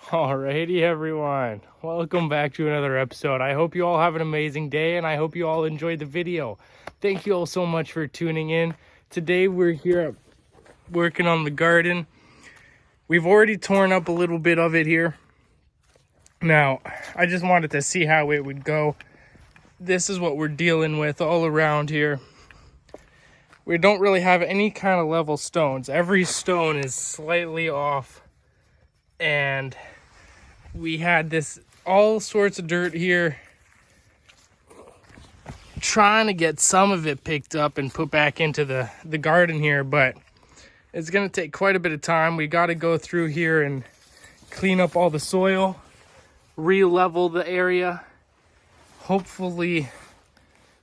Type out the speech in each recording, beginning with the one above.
Alrighty, everyone. Welcome back to another episode. I hope you all have an amazing day, and I hope you all enjoyed the video. Thank you all so much for tuning in. Today we're here working on the garden. We've already torn up a little bit of it here. Now, I just wanted to see how it would go. This is what we're dealing with all around here. We don't really have any kind of level stones. Every stone is slightly off, and we had this all sorts of dirt here, trying to get some of it picked up and put back into the garden here, but it's going to take quite a bit of time. We got to go through here and clean up all the soil, re-level the area. Hopefully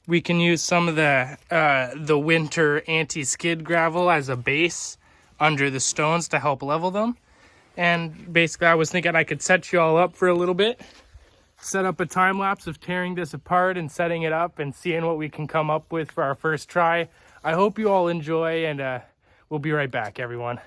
we can use some of the winter anti-skid gravel as a base under the stones to help level them. And basically I was thinking I could set you all up for a little bit, set up a time lapse of tearing this apart and setting it up and seeing what we can come up with for our first try. I hope you all enjoy, and we'll be right back, everyone.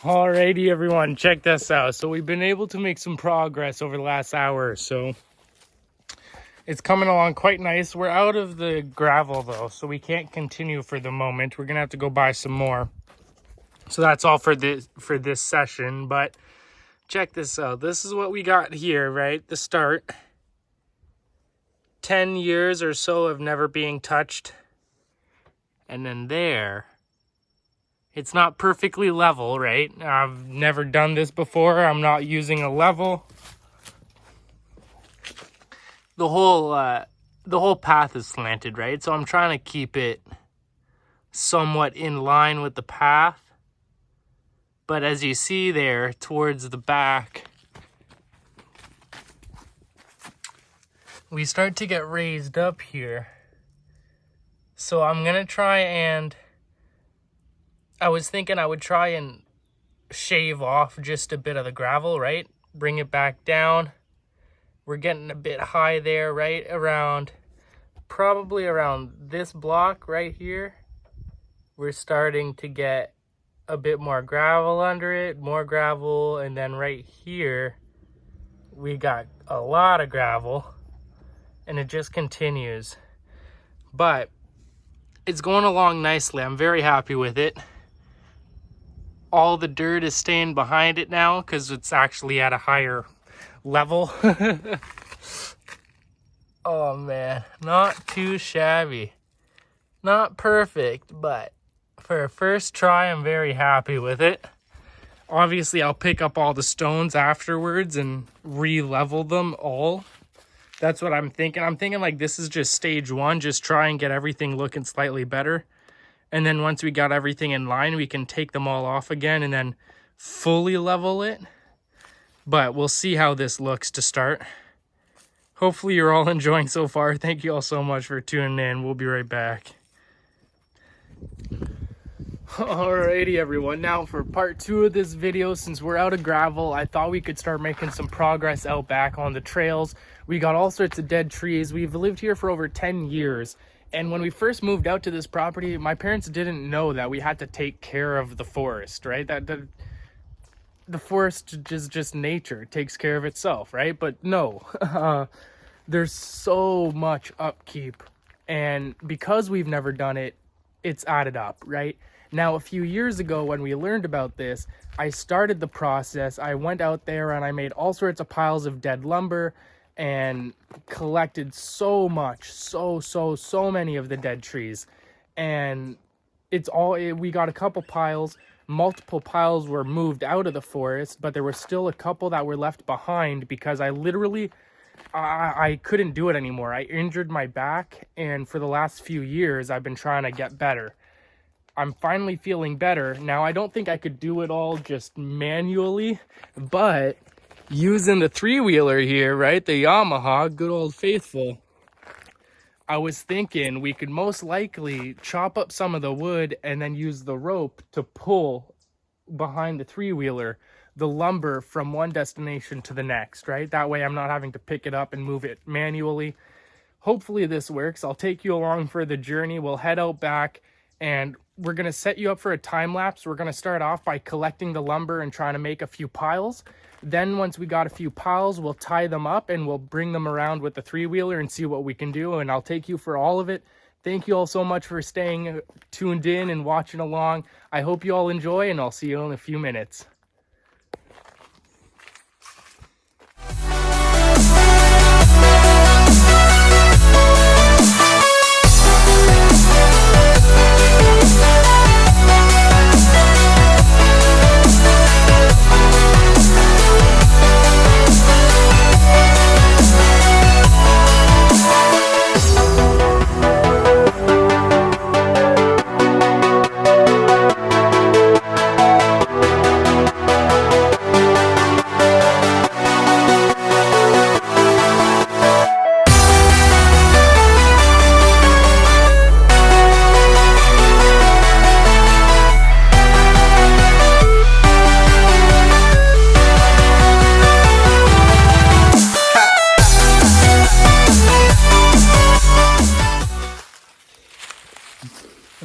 Alrighty, everyone, check this out. So we've been able to make some progress over the last hour or so. It's coming along quite nice. We're out of the gravel though, so we can't continue for the moment. We're gonna have to go buy some more. So that's all for this session, but check this out. This is what we got here, right? The start. 10 years or so of never being touched. And then there. It's not perfectly level, right? I've never done this before. I'm not using a level. The whole path is slanted, right? So I'm trying to keep it somewhat in line with the path. But as you see there, towards the back, we start to get raised up here. So I'm gonna try and... I was thinking I would try and shave off just a bit of the gravel, right? Bring it back down. We're getting a bit high there, right? Probably around this block right here. We're starting to get a bit more gravel under it, more gravel. And then right here, we got a lot of gravel, and it just continues. But it's going along nicely. I'm very happy with it. All the dirt is staying behind it now because it's actually at a higher level. Oh man, not too shabby. Not perfect, but for a first try, I'm very happy with it. Obviously, I'll pick up all the stones afterwards and re-level them all. That's what I'm thinking. I'm thinking like this is just stage one, just try and get everything looking slightly better. And then once we got everything in line, we can take them all off again and then fully level it. But we'll see how this looks to start. Hopefully you're all enjoying so far. Thank you all so much for tuning in. We'll be right back. Alrighty, everyone. Now for part 2 of this video, since we're out of gravel, I thought we could start making some progress out back on the trails. We got all sorts of dead trees. We've lived here for over 10 years. And when we first moved out to this property, my parents didn't know that we had to take care of the forest, right? That the forest is just nature. It takes care of itself, right? But no, there's so much upkeep. And because we've never done it, it's added up, right? Now, a few years ago when we learned about this, I started the process. I went out there and I made all sorts of piles of dead lumber and collected so much, so many of the dead trees. And we got a couple piles. Multiple piles were moved out of the forest, but there were still a couple that were left behind because I couldn't do it anymore. I injured my back, and for the last few years, I've been trying to get better. I'm finally feeling better. Now, I don't think I could do it all just manually, but using the 3-wheeler here, right, the Yamaha, good old faithful, I was thinking we could most likely chop up some of the wood and then use the rope to pull behind the three-wheeler the lumber from one destination to the next, right? That way I'm not having to pick it up and move it manually. Hopefully this works. I'll take you along for the journey. We'll head out back and we're going to set you up for a time lapse. We're going to start off by collecting the lumber and trying to make a few piles. Then once we got a few piles, we'll tie them up and we'll bring them around with the three-wheeler and see what we can do. And I'll take you for all of it. Thank you all so much for staying tuned in and watching along. I hope you all enjoy, and I'll see you in a few minutes.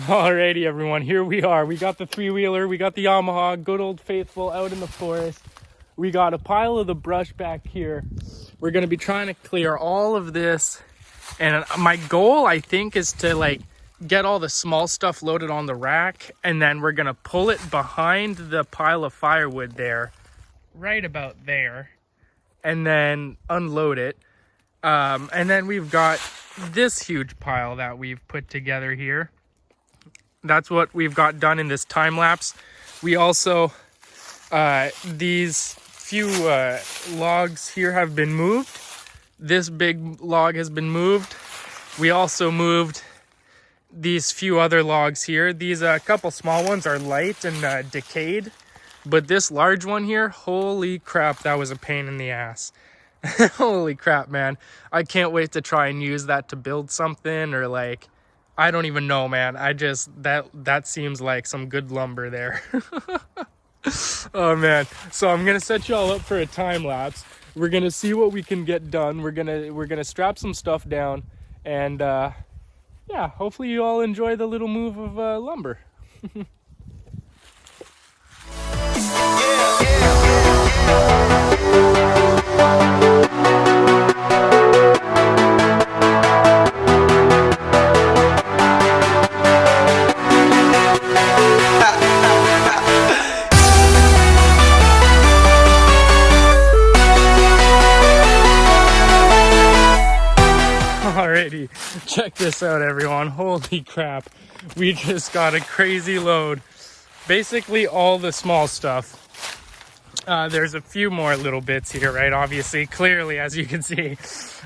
Alrighty everyone, here we are. We got the three-wheeler, we got the Yamaha, good old faithful, out in the forest. We got a pile of the brush back here. We're gonna be trying to clear all of this. And my goal, I think, is to like get all the small stuff loaded on the rack, and then we're gonna pull it behind the pile of firewood there, right about there, and then unload it. And then we've got this huge pile that we've put together here. That's what we've got done in this time lapse. We also, these few logs here have been moved. This big log has been moved. We also moved these few other logs here. These couple small ones are light and decayed, but this large one here, holy crap, that was a pain in the ass. Holy crap, man. I can't wait to try and use that to build something, or like, I don't even know, man. I just, that seems like some good lumber there. Oh man. So I'm gonna set you all up for a time lapse. We're gonna see what we can get done. We're gonna strap some stuff down, and yeah, hopefully you all enjoy the little move of lumber. Alrighty, check this out everyone. Holy crap, we just got a crazy load. Basically all the small stuff. There's a few more little bits here, right? Obviously, clearly, as you can see.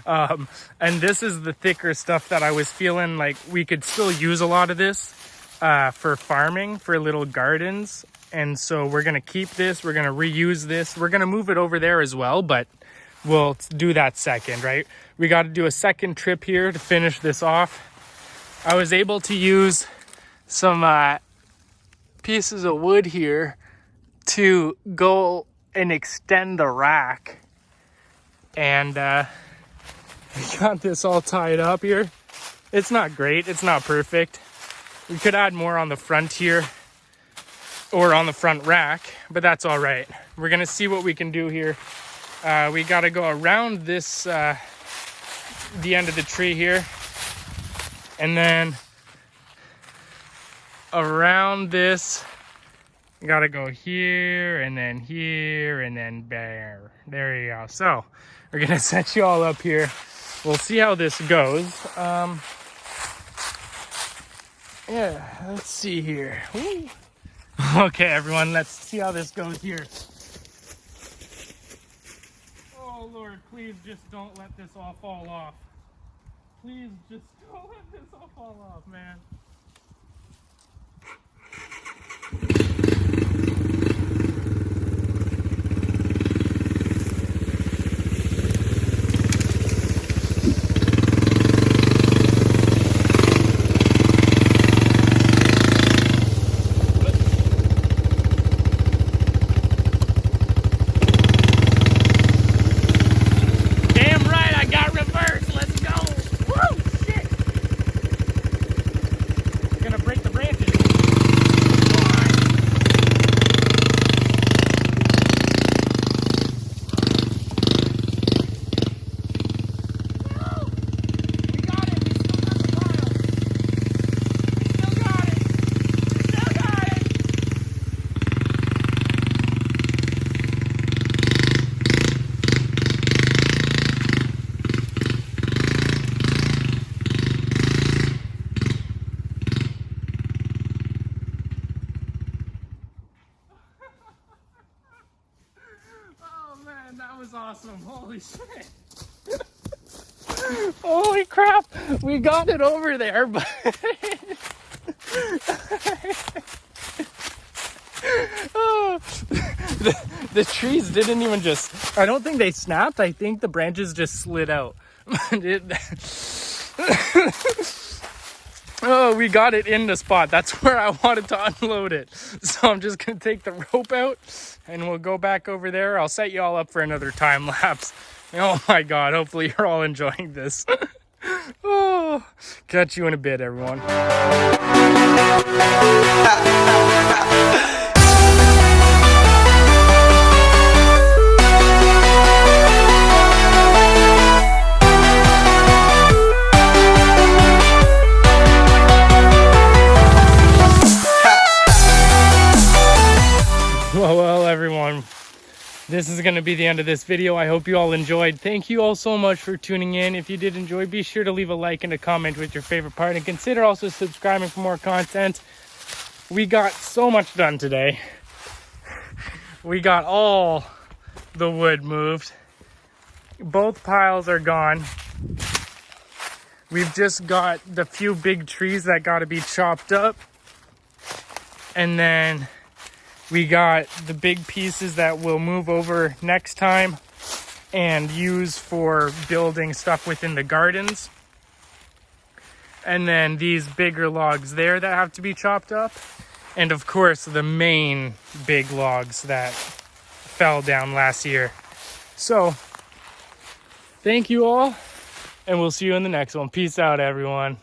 And this is the thicker stuff that I was feeling like we could still use a lot of this for farming, for little gardens. And so we're gonna keep this, we're gonna reuse this, we're gonna move it over there as well, but we'll do that second, right? We got to do a second trip here to finish this off. I was able to use some pieces of wood here to go and extend the rack. And we got this all tied up here. It's not great, it's not perfect. We could add more on the front here or on the front rack, but that's all right. We're gonna see what we can do here. We got to go around this, the end of the tree here, and then around this. We got to go here, and then here, and then there. There you go. So we're gonna set you all up here. We'll see how this goes. Yeah, let's see here. Woo. Okay, everyone, let's see how this goes here. Oh Lord, please just don't let this all fall off. Please just don't let this all fall off, man. Holy shit. Holy crap. We got it over there, but oh, the trees didn't even just, I don't think they snapped. I think the branches just slid out. Oh, we got it in the spot. That's where I wanted to unload it. So I'm just going to take the rope out and we'll go back over there. I'll set you all up for another time lapse. Oh my God. Hopefully you're all enjoying this. Oh, catch you in a bit, everyone. Well, everyone, this is going to be the end of this video. I hope you all enjoyed. Thank you all so much for tuning in. If you did enjoy, be sure to leave a like and a comment with your favorite part, and consider also subscribing for more content. We got so much done today. We got all the wood moved. Both piles are gone. We've just got the few big trees that got to be chopped up. And then we got the big pieces that we'll move over next time and use for building stuff within the gardens. And then these bigger logs there that have to be chopped up. And of course, the main big logs that fell down last year. So, thank you all, and we'll see you in the next one. Peace out, everyone.